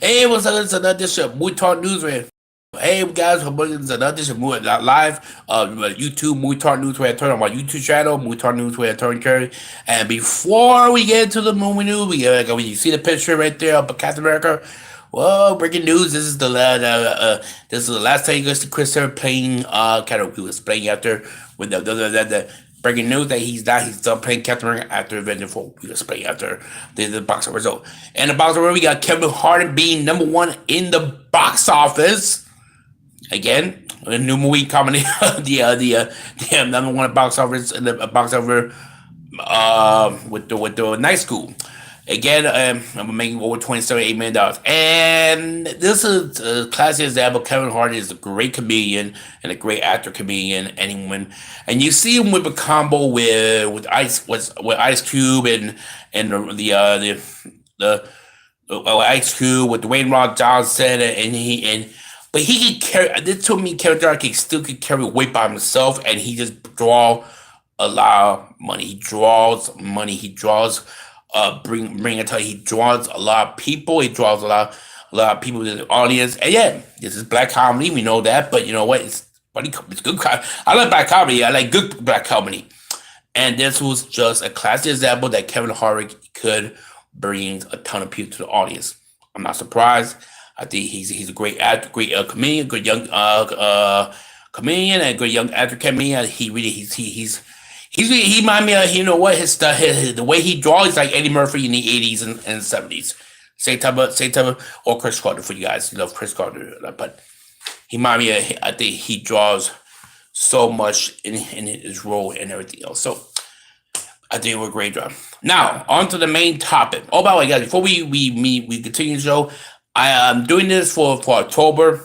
Hey, what's up? It's another edition of Muay Talk News. Hey guys, it's another edition of live YouTube Muay Talk News. Where I turn on my YouTube channel, Muay Talk News. Where I turn Curry. And before we get into the movie news, when you see the picture right there of Captain America. Well, breaking news. This is the last time you guys see Chris Evans playing. Kind of, he was playing after with the breaking news that he's done playing Captain America after Avengers 4. He was playing after the box office result. And the box office, we got Kevin Hart being #1 in the box office. Again, a new movie comedy. The #1 box office in the box office with the Night School. Again, I'm making over $27.8 million, and this is a classic example. Kevin Hart is a great comedian and a great actor, comedian. Anyone, and you see him with a combo with Ice Cube and the Ice Cube with Dwayne Rock Johnson, but he can carry. This to me, Kevin Hart could carry weight by himself, and he just draw a lot of money. He draws money. He draws bring it to he draws a lot of people. He draws a lot of people to the audience. And yeah, this is black comedy. We know that, but you know what? It's funny. It's good. I like black comedy. I like good black comedy. And this was just a classic example that Kevin Hart could bring a ton of people to the audience. I'm not surprised. I think he's a great actor, great comedian, good young comedian, and good young actor comedian. He remind me of, you know what, his stuff, the way he draws is like Eddie Murphy in the '80s and '70s. Same type of, or Chris Carter for you guys. You love Chris Carter, but he remind me of, I think he draws so much in his role and everything else. So I think it was a great job. Now on to the main topic. Oh, by the way, guys, before we continue the show, I am doing this for October.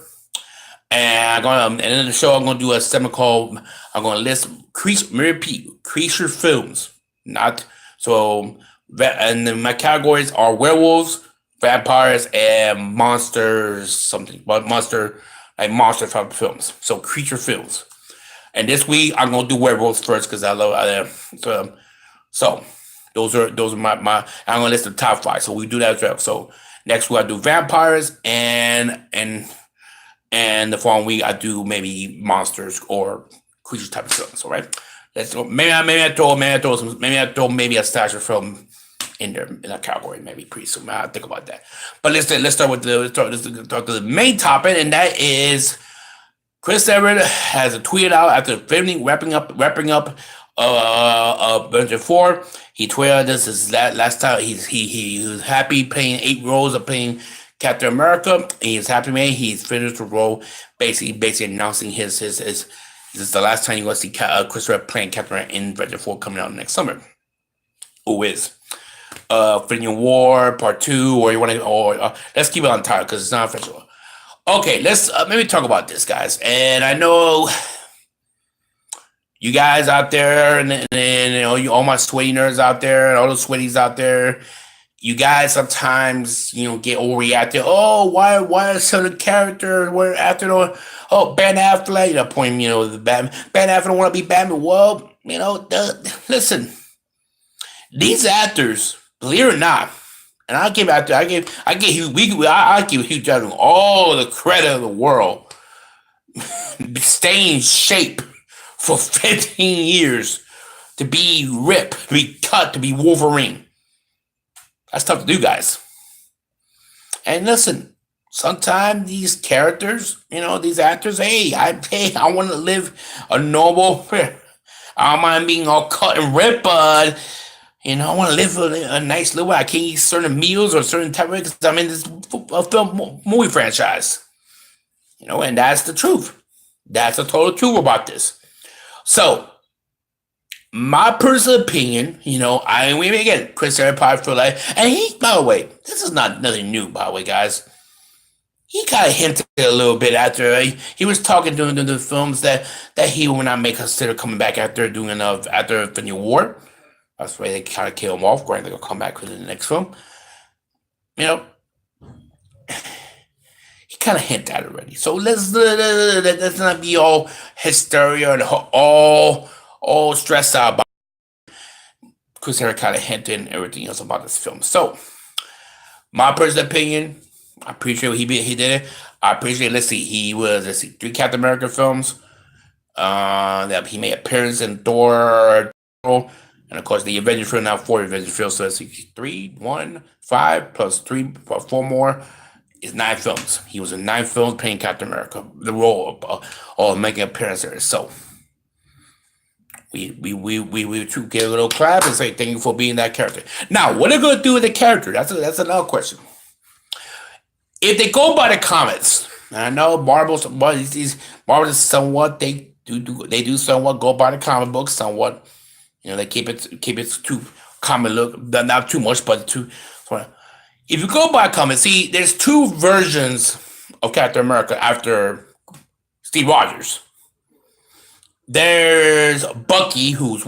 And I'm gonna, and in the show, I'm gonna do a segment called, I'm gonna list creature films. Not so, and then my categories are werewolves, vampires, and monsters. Something, but monster type of films. So creature films. And this week, I'm gonna do werewolves first because I love. So those are my. I'm gonna list the top 5. So we do that as well. So next week I do vampires and the following week I do maybe monsters or creatures type of films. All right. Maybe I throw maybe a slasher film in there in that category maybe pretty soon. I'll think about that. But let's start with let's talk to the main topic, and that is Chris Evans has a tweeted out after filming wrapping up Avengers 4. He tweeted this is last time he was happy playing 8 roles of playing Captain America. He's happy, man. He's finished the role, basically announcing his this is the last time you're gonna see Chris Evans playing Captain America in Avengers 4 coming out next summer. Who is Infinity War Part 2, or you want to, or let's keep it on title because it's not official. Okay, let's maybe talk about this, guys. And I know you guys out there, and you know, all my sweaty nerds out there, and all those sweaties out there. You guys sometimes, you know, get overreacted. Oh, why is some of the characters were after the Ben Affleck, you know, pointing, you know, the Batman. Ben Affleck don't want to be Batman. Well, you know, listen, these actors, believe it or not, and I give Hugh Jackman all the credit in the world, staying in shape for 15 years to be ripped, to be cut, to be Wolverine. That's tough to do, guys. And listen, sometimes these characters, you know, these actors, I want to live a normal. I don't mind being all cut and ripped, but you know, I want to live a nice little way. I can't eat certain meals or certain type of because I'm in this film movie franchise. You know, and that's the truth. That's the total truth about this. So my personal opinion, you know, again, Chris Evans probably feel like, and he, by the way, this is not nothing new, by the way, guys. He kind of hinted a little bit after he was talking during the films that he would not may consider coming back after after Infinity War. That's why they kind of kill him off. Granted, they'll come back for the next film. You know, he kind of hinted at it already. So let's not be all hysteria and all stressed out about Chris Evans kind of hinted and everything else about this film. So, my personal opinion, I appreciate what he did it. I appreciate. Let's see, 3 Captain America films. That he made appearance in Thor, and of course the Avengers film, now 4 Avengers films. So let's see, 3, 1, 5 plus 3 plus 4 more is 9 films. He was in 9 films playing Captain America, the role of making appearance there. So we too give a little clap and say thank you for being that character. Now, what are they gonna do with the character? That's another question. If they go by the comics, and I know Marvel is somewhat they do somewhat go by the comic books somewhat. They keep it too comic look, not too much, but too. If you go by comics, see, there's 2 versions of Captain America after Steve Rogers. There's Bucky, who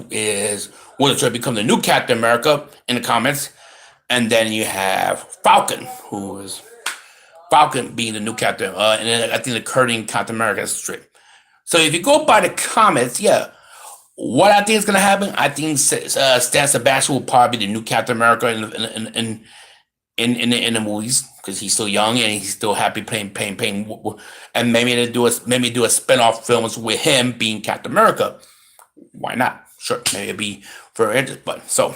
was to become the new Captain America in the comics, and then you have Falcon, who is Falcon being the new Captain, and then I think the current Captain America strip. So if you go by the comics, yeah, what I think is going to happen, I think Stan Sebastian will probably be the new Captain America in the movies because he's still young and he's still happy playing, and maybe they do a spinoff films with him being Captain America. Why not? Sure, maybe it'd be very interesting. But so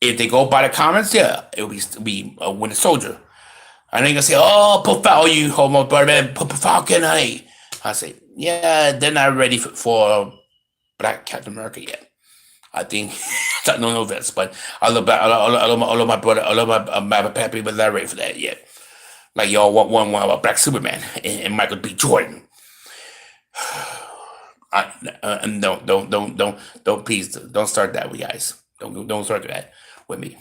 if they go by the comics, yeah, it will be Winter Soldier. And then you can say, "Oh, put Falcon, you homo brother man, put Falcon on it." I say, "Yeah, they're not ready for Black Captain America yet." I think no offense, but I love my brother, I love my people that are ready for that yet. Like y'all want one about Black Superman and Michael B. Jordan. And don't please don't start that with guys. Don't start that with me.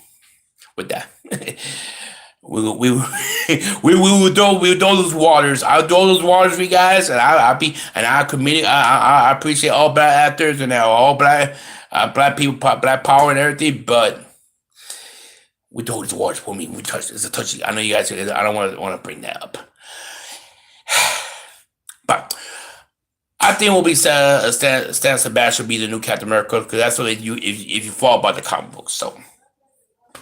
With that. We will throw those waters. I'll throw those waters for you guys, and I committed. I appreciate all black actors and all black people, black power and everything. But we throw these waters for me. We touch. It's a touchy. I know you guys. I don't want to bring that up, but I think we'll be Stan Sebastian will be the new Captain America because that's what you if you fall by the comic books. So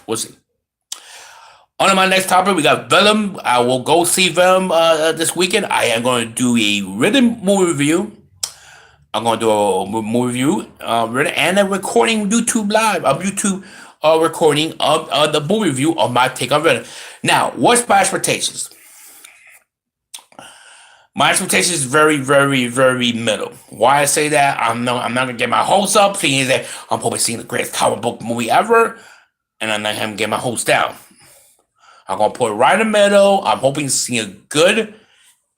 we'll see. On to my next topic, we got Venom. I will go see Venom this weekend. I am going to do a written movie review. I'm going to do a movie review written and a recording YouTube live, a YouTube recording of the movie review of my take on Venom. Now, what's my expectations? My expectations is very, very, very middle. Why I say that? I'm not going to get my hopes up, thinking that I'm probably seeing the greatest comic book movie ever, and I'm not going to get my hopes down. I'm going to put it right in the middle. I'm hoping to see a good,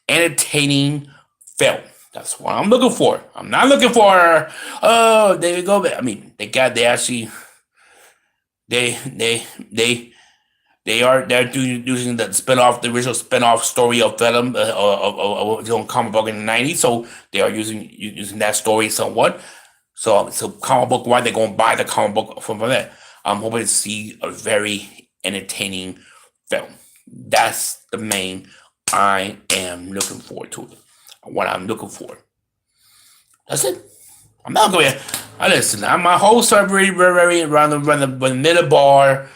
entertaining film. That's what I'm looking for. I'm not looking for, oh, there you go. I mean, they're using the spinoff, the original spinoff story of Venom, of comic book in the 90s. So they are using that story somewhat. So comic book, why they're going to buy the comic book from that. I'm hoping to see a very entertaining film. That's the main I am looking forward to it. What I'm looking for. That's it. I'm not going to listen. My whole surgery very around the middle bar.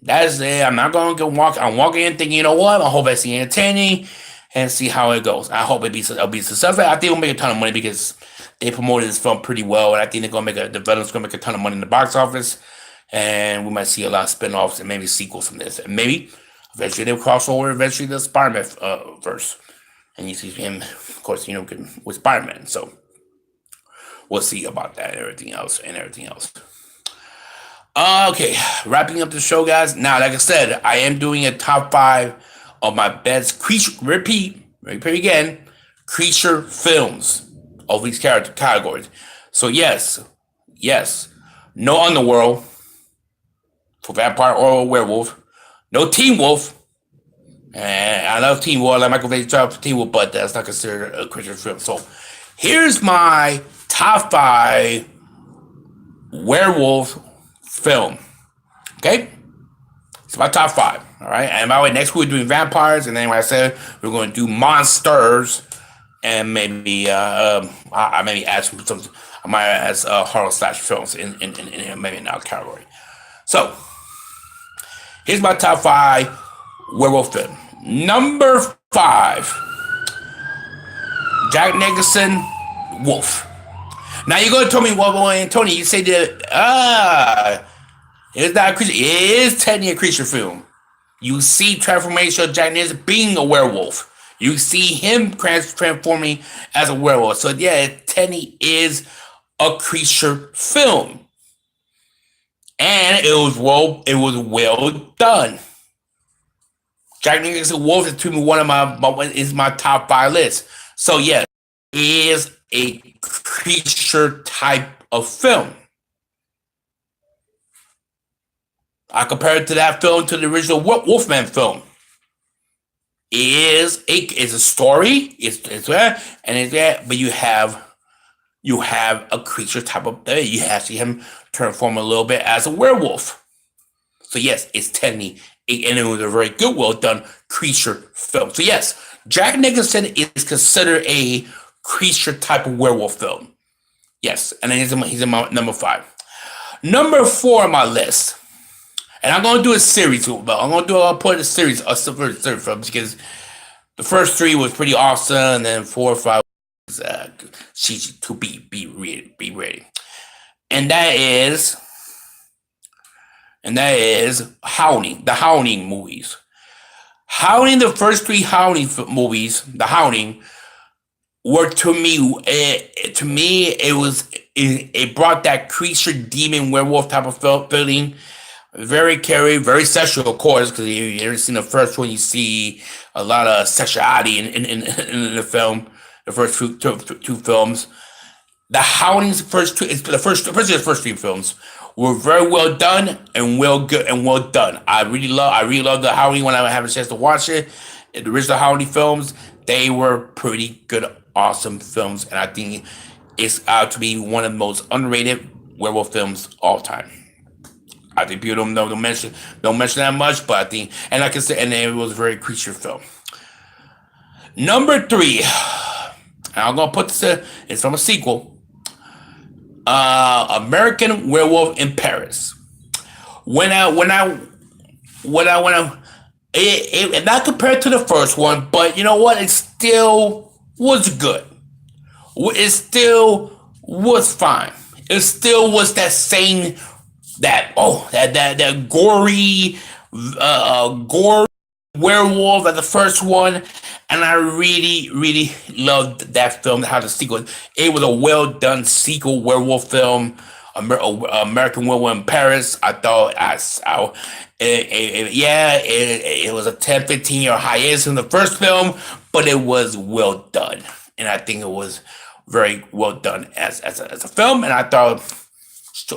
That's it. I'm not going to walk. I'm walking in thinking, you know what? I hope I see entertaining and see how it goes. I hope it'll be successful. I think it'll make a ton of money because they promoted this film pretty well, and I think the Venom's going to make a ton of money in the box office, and we might see a lot of spin-offs and maybe sequels from this, and maybe eventually they'll cross over eventually the Spider-Man verse. And you see him, of course, with Spider-Man. So we'll see about that and everything else. Okay, wrapping up the show, guys. Now, like I said, I am doing a top 5 of my best creature, repeat again, creature films of these categories. So yes, no Underworld for Vampire or Werewolf. No Teen Wolf. And I love Teen Wolf. I like Michael Bay Teen Wolf, but that's not considered a Christian film. So here's my top 5 werewolf film. Okay? It's my top 5. All right. And by the way, next week we're doing vampires. And then like I said, we're going to do monsters. And maybe I maybe add some I might add horror slash films in maybe in our category. So here's my top 5 werewolf film. Number 5, Jack Nicholson, Wolf. Now you're gonna tell me, well, Tony, you say that it's not a creature. It is technically a creature film. You see transformation of Jack Nicholson being a werewolf. You see him transforming as a werewolf. So yeah, it technically is a creature film, and it was well done. Jack Nicholson Wolf is to me one of my top 5 list. So yeah, it is a creature type of film. I compare it to that film to the original Wolfman film. It's a story. It's there and it's there, but you have a creature type of thing. You have to see him transform a little bit as a werewolf. So yes, it's technically and it was a very good, well done creature film. So yes, Jack Nicholson is considered a creature type of werewolf film. Yes, and he's in my number 5. Number 4 on my list, and I'm gonna do a series, but I'll put a series of series films because the first 3 was pretty awesome, and then 4 or 5 was to be ready, and that is Howling, the Howling movies. Howling, the first 3 Howling movies, the Howling, were to me, it brought that creature, demon, werewolf type of feeling. Very scary, very sexual, of course, because you ever seen the first one, you see a lot of sexuality in the film, the first two films. The Howling's first 3 films were very well done and well done. I really love the Howling when I have a chance to watch it. The original Howling films, they were pretty good, awesome films, and I think it's out to be one of the most underrated werewolf films all time. I think people don't mention that much, but I think, and like I said, and it was a very creature film. Number 3, and I'm gonna put this in, it's from a sequel. American Werewolf in Paris. It not compared to the first one, but you know what? It still was good. It still was fine. It still was that same that gory werewolf as the first one, and I really loved that film. How the sequel, it was a well done sequel werewolf film. American Werewolf in Paris. I thought it was a 10-15 year hiatus in the first film, but it was well done, and I think it was very well done as a film, and I thought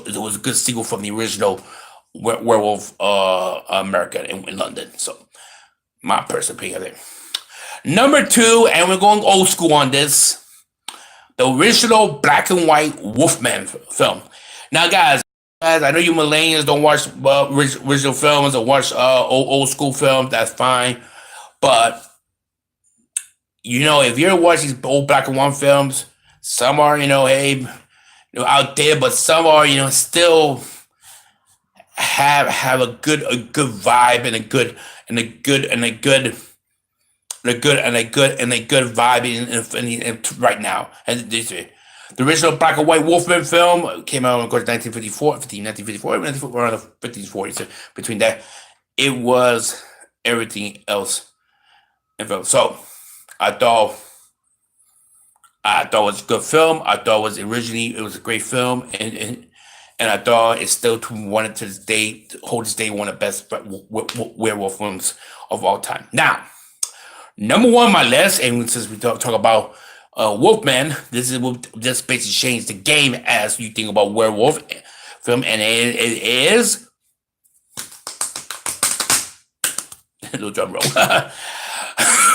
it was a good sequel from the original Werewolf America in London. So my personal opinion there. Number 2, and we're going old school on this, the original black and white Wolfman film. Now, guys, I know you millennials don't watch original films or watch old school films. That's fine, but if you're watching these old black and white films, some are out there, but some are still have a good vibe and a good vibe in right now. And the original black and white Wolfman film came out, of course, 1954, around the 50s, 40s. So between that, it was everything else. So I thought it was a good film. I thought it was a great film, and I thought it's still to one of this day, hold this day, one of the best werewolf films of all time. Now, number 1 on my list, and since we talk about Wolfman, this basically changed the game as you think about werewolf film, and it is little drum roll.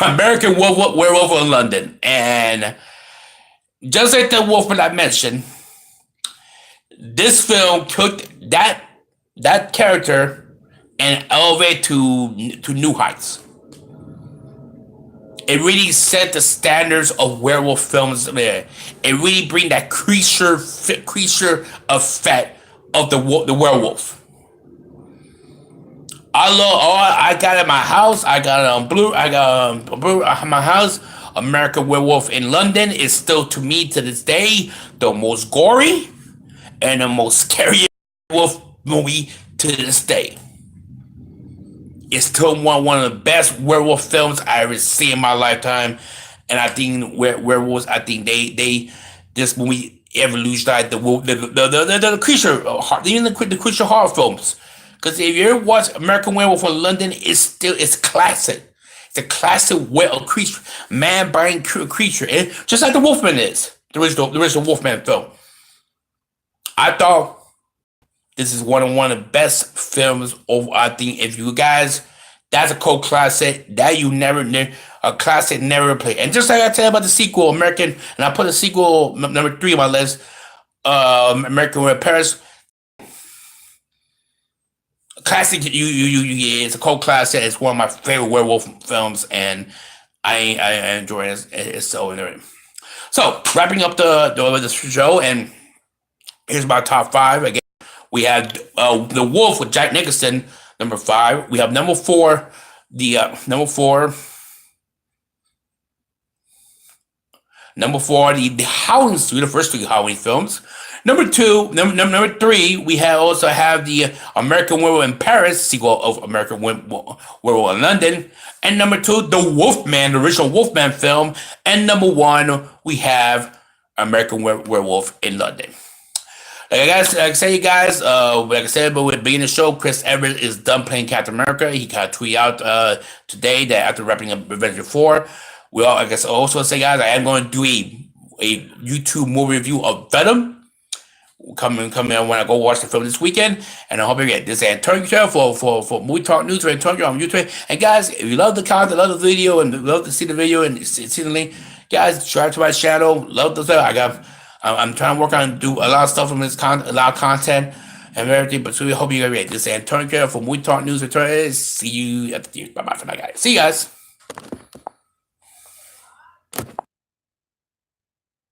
American Werewolf in London, and just like the Wolfman I mentioned, this film took that character and elevated to new heights. It really set the standards of werewolf films. It really bring that creature effect of the werewolf. I love all I got at my house. I got it on blue. I got blue at my house. American Werewolf in London is still to me to this day the most gory and the most scary wolf movie to this day. It's still one of the best werewolf films I ever seen in my lifetime, and I think werewolves. I think they this movie evolutionized the creature, even the creature horror films. Because if you ever watch American Werewolf in London, it's classic. It's a classic creature, man-biting creature, just like the Wolfman is the original Wolfman film. I thought this is one of the best films of. I think if you guys, that's a cult classic that you a classic never play. And just like I tell you about the sequel, American, and I put the sequel number 3 on my list, American Werewolf Paris. Classic, it's a cult classic. It's one of my favorite werewolf films, and I enjoy it. It's so interesting. So wrapping up the show, and here's my top 5 again. We have The Wolf with Jack Nicholson, number 5. We have number 4, the Howling Suite, the first 3 Halloween films. Number 3, we also have the American Werewolf in Paris, sequel of American Werewolf in London. And number 2, the Wolfman, the original Wolfman film. And number 1, we have American Werewolf in London. Like I say, you guys, like I said, but with being the show, Chris Evans is done playing Captain America. He got tweeted out today that after wrapping up Avenger 4, I guess also say, guys, I am going to do a YouTube movie review of Venom. Coming when I go watch the film this weekend, and I hope you get this Antonio for Movie Talk News for Antonio on YouTube. And guys, if you love the content, love the video, and love to see the video and see the link, guys, subscribe to my channel. Love the stuff. I'm trying to work on do a lot of stuff from this a lot of content and everything. But so we hope you guys ready. This is Antonio for Movie Talk News. See you at the bye bye for now, guys. See you guys.